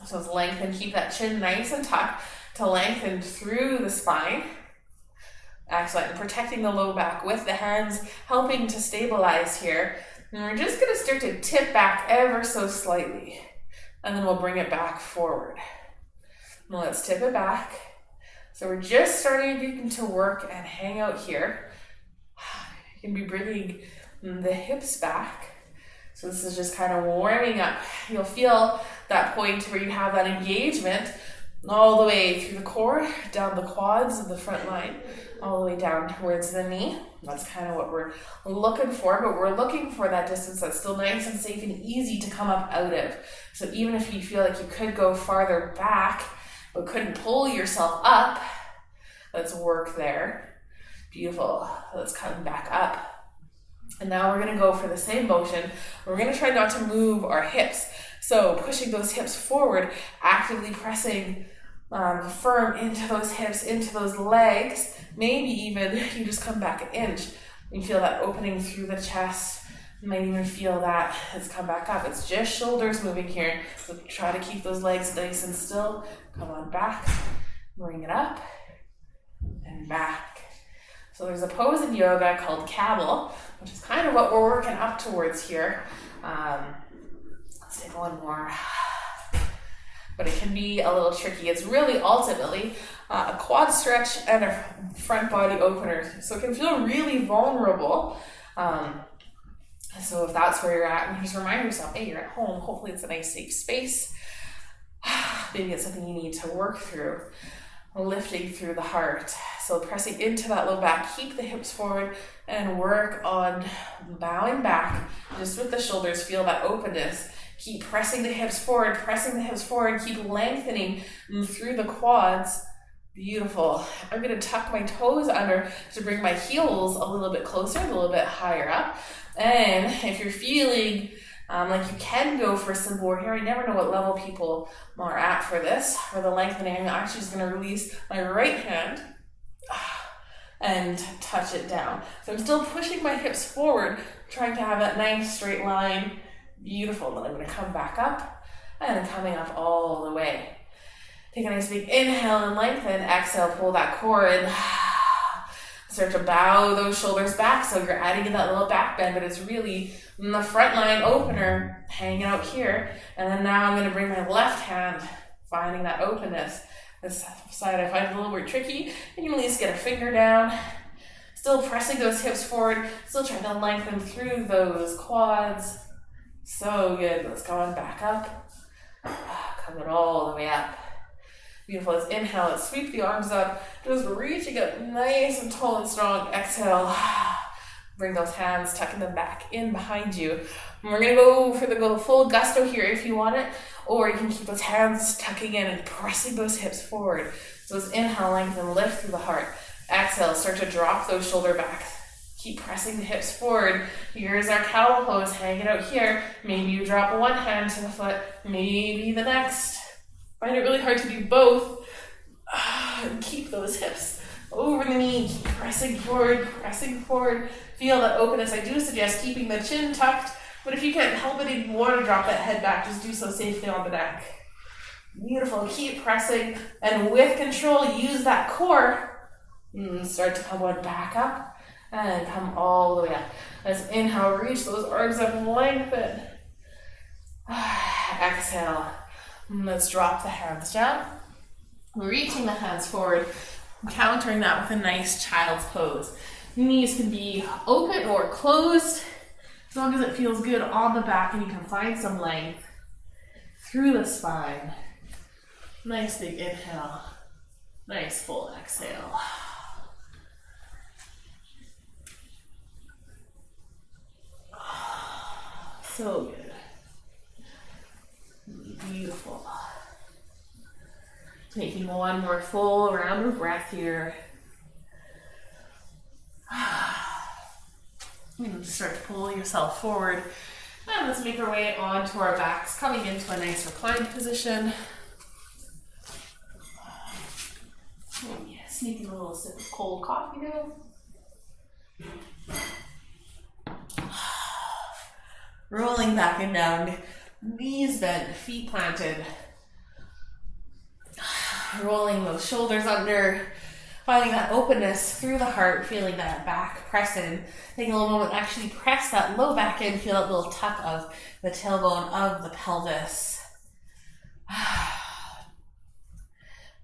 So let's lengthen, keep that chin nice and tucked to lengthen through the spine. Excellent. And protecting the low back with the hands, helping to stabilize here. And we're just going to start to tip back ever so slightly. And then we'll bring it back forward. Now let's tip it back. So we're just starting to work and hang out here. You can be bringing the hips back. So this is just kind of warming up. You'll feel that point where you have that engagement all the way through the core, down the quads of the front line, all the way down towards the knee. That's kind of what we're looking for, but we're looking for that distance that's still nice and safe and easy to come up out of. So even if you feel like you could go farther back, but couldn't pull yourself up, let's work there. Beautiful. Let's come back up. And now we're going to go for the same motion. We're going to try not to move our hips. So pushing those hips forward, actively pressing firm into those hips, into those legs. Maybe even you just come back an inch. You feel that opening through the chest. You might even feel that it's come back up. It's just shoulders moving here. So try to keep those legs nice and still. Come on back. Bring it up and back. So there's a pose in yoga called Cabal, which is kind of what we're working up towards here. Let's take one more. But it can be a little tricky. It's really ultimately a quad stretch and a front body opener. So it can feel really vulnerable. So if that's where you're at, just remind yourself, hey, you're at home. Hopefully it's a nice safe space. Maybe it's something you need to work through. Lifting through the heart. So pressing into that low back, keep the hips forward and work on bowing back. Just with the shoulders, feel that openness. Keep pressing the hips forward, keep lengthening through the quads. Beautiful. I'm going to tuck my toes under to bring my heels a little bit closer, a little bit higher up. And if you're feeling like you can go for some more here, I never know what level people are at for this, for the lengthening. I'm actually just going to release my right hand and touch it down. So I'm still pushing my hips forward, trying to have that nice straight line. Beautiful. Then I'm going to come back up and coming up all the way. Take a nice big inhale and lengthen. Exhale, pull that core in. Start to bow those shoulders back. So you're adding in that little back bend, but it's really the front line opener hanging out here. And then now I'm going to bring my left hand, finding that openness. This side I find a little bit tricky. You can at least get a finger down. Still pressing those hips forward. Still trying to lengthen through those quads. So good. Let's go on back up. Coming all the way up. Beautiful. Let's inhale. Let's sweep the arms up. Just reaching up nice and tall and strong. Exhale. Bring those hands, tucking them back in behind you. And we're going to go for the full gusto here if you want it. Or you can keep those hands tucking in and pressing those hips forward. So let's inhale, lengthen, lift through the heart. Exhale. Start to drop those shoulder back. Keep pressing the hips forward. Here's our cow pose, hanging out here. Maybe you drop one hand to the foot, maybe the next. Find it really hard to do both. And keep those hips over the knee. Keep pressing forward, pressing forward. Feel that openness. I do suggest keeping the chin tucked, but if you can't help it and you want to drop that head back, just do so safely on the neck. Beautiful. Keep pressing, and with control, use that core. Start to come on back up. And come all the way up. Let's inhale, reach those arms up and lengthen. Exhale. Let's drop the hands down. Reaching the hands forward. Countering that with a nice child's pose. Knees can be open or closed, as long as it feels good on the back and you can find some length through the spine. Nice big inhale. Nice full exhale. So good. Beautiful. Taking one more full round of breath here. You know, just start to pull yourself forward. And let's make our way onto our backs, coming into a nice reclined position. Sneaking a little sip of cold coffee now. Rolling back and down, knees bent, feet planted. Rolling those shoulders under, finding that openness through the heart, feeling that back press in. Taking a little moment, actually press that low back in, feel that little tuck of the tailbone of the pelvis.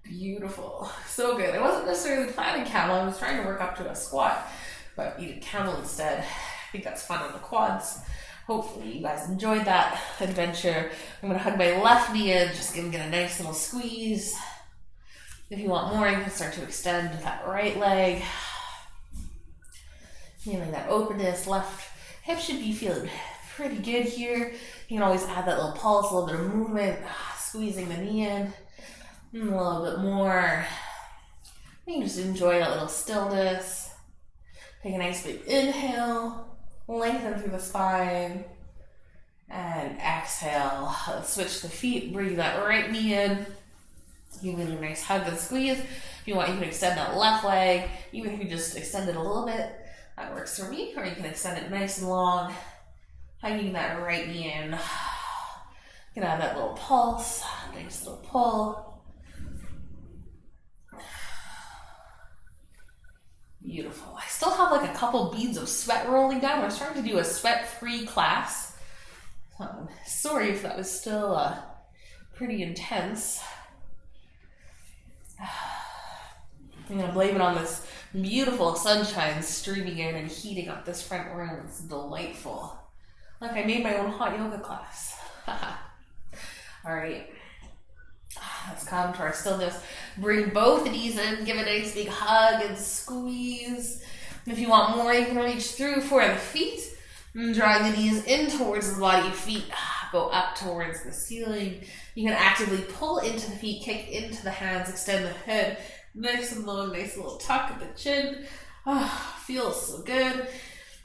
Beautiful. So good. I wasn't necessarily planning camel. I was trying to work up to a squat, but you did camel instead. I think that's fun on the quads. Hopefully you guys enjoyed that adventure. I'm going to hug my left knee in, just going to get a nice little squeeze. If you want more, you can start to extend that right leg. Feeling that openness. Left hip should be feeling pretty good here. You can always add that little pulse, a little bit of movement, squeezing the knee in. A little bit more. You can just enjoy that little stillness. Take a nice big inhale, lengthen through the spine, and exhale. Let's switch the feet, bring that right knee in. Give it a nice hug and squeeze. If you want, you can extend that left leg. Even if you just extend it a little bit, that works for me. Or you can extend it nice and long, hugging that right knee in. You can add that little pulse, nice little pull. Beautiful. I still have like a couple beads of sweat rolling down. I was trying to do a sweat-free class. Sorry if that was still pretty intense. I'm going to blame it on this beautiful sunshine streaming in and heating up this front room. It's delightful. Like I made my own hot yoga class. All right. Let's come to our stillness. Bring both knees in. Give a nice big hug and squeeze. And if you want more, you can reach through for the feet. And drawing the knees in towards the body. Feet go up towards the ceiling. You can actively pull into the feet, kick into the hands, extend the head. Nice and long, nice little tuck at the chin. Feels so good.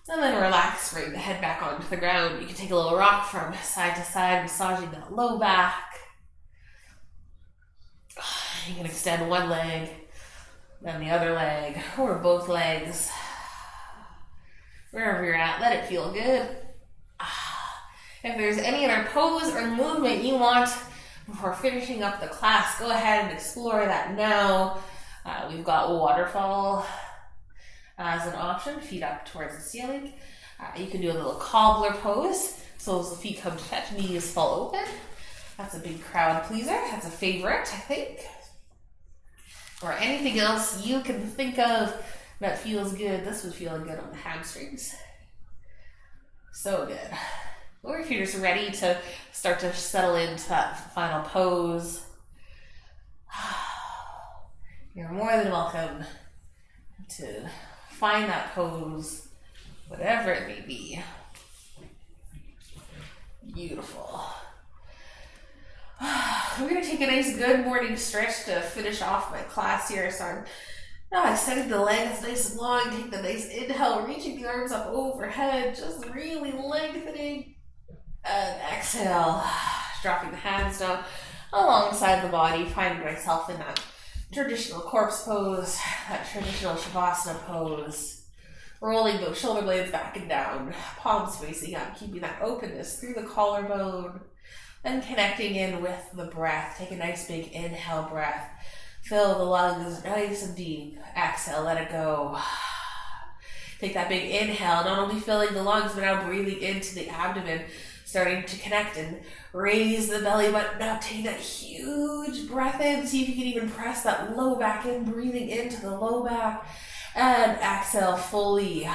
And then relax, bring the head back onto the ground. You can take a little rock from side to side, massaging that low back. You can extend one leg, then the other leg, or both legs. Wherever you're at, let it feel good. If there's any other pose or movement you want before finishing up the class, go ahead and explore that now. We've got waterfall as an option, feet up towards the ceiling. You can do a little cobbler pose, so as the feet come to touch, knees fall open. That's a big crowd pleaser. That's a favorite, I think. Or anything else you can think of that feels good. This was feeling good on the hamstrings. So good. Or if you're just ready to start to settle into that final pose, you're more than welcome to find that pose, whatever it may be. Beautiful. We're going to take a nice good morning stretch to finish off my class here. So I'm extending the legs nice and long. Take the nice inhale, reaching the arms up overhead, just really lengthening. And exhale, dropping the hands down alongside the body, finding myself in that traditional corpse pose, that traditional shavasana pose. Rolling those shoulder blades back and down, palms facing up, keeping that openness through the collarbone. Then connecting in with the breath. Take a nice big inhale breath. Fill the lungs nice and deep. Exhale, let it go. Take that big inhale, not only filling the lungs, but now breathing into the abdomen, starting to connect and raise the belly button up. Take that huge breath in. See if you can even press that low back in, breathing into the low back. And exhale fully.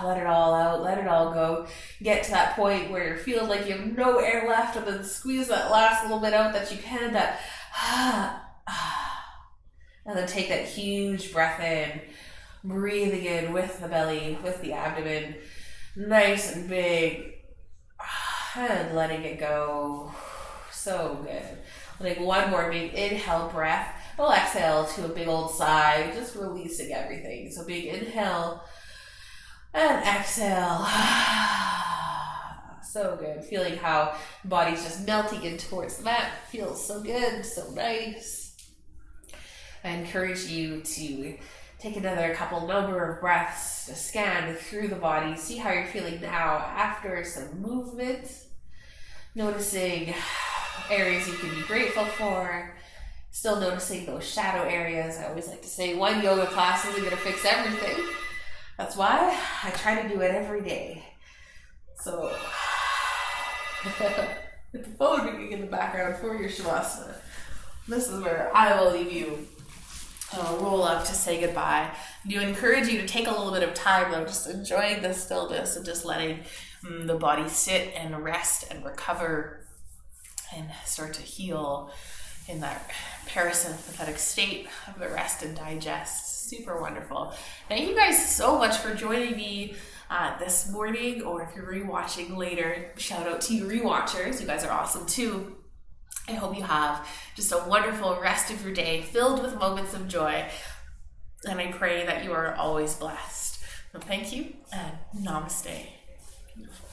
Let it all out. Let it all go. Get to that point where you're feeling like you have no air left, and then squeeze that last little bit out that you can. And then take that huge breath in. Breathing in with the belly, with the abdomen. Nice and big. And letting it go. So good. We'll take one more big inhale breath. We'll exhale to a big old sigh, just releasing everything. So big inhale, And exhale. So good. Feeling how the body's just melting in towards the mat. Feels so good, so nice. I encourage you to take another number of breaths to scan through the body. See how you're feeling now after some movement. Noticing areas you can be grateful for. Still noticing those shadow areas. I always like to say one yoga class isn't going to fix everything. That's why I try to do it every day. So, with the phone ringing in the background for your Shavasana, this is where I will leave you. Roll up to say goodbye. I do encourage you to take a little bit of time though, just enjoying the stillness and just letting the body sit and rest and recover and start to heal in that parasympathetic state of the rest and digest. Super wonderful. Thank you guys so much for joining me this morning, or if you're rewatching later, shout out to you rewatchers. You guys are awesome too. I hope you have just a wonderful rest of your day filled with moments of joy, and I pray that you are always blessed. So thank you, and namaste. Beautiful.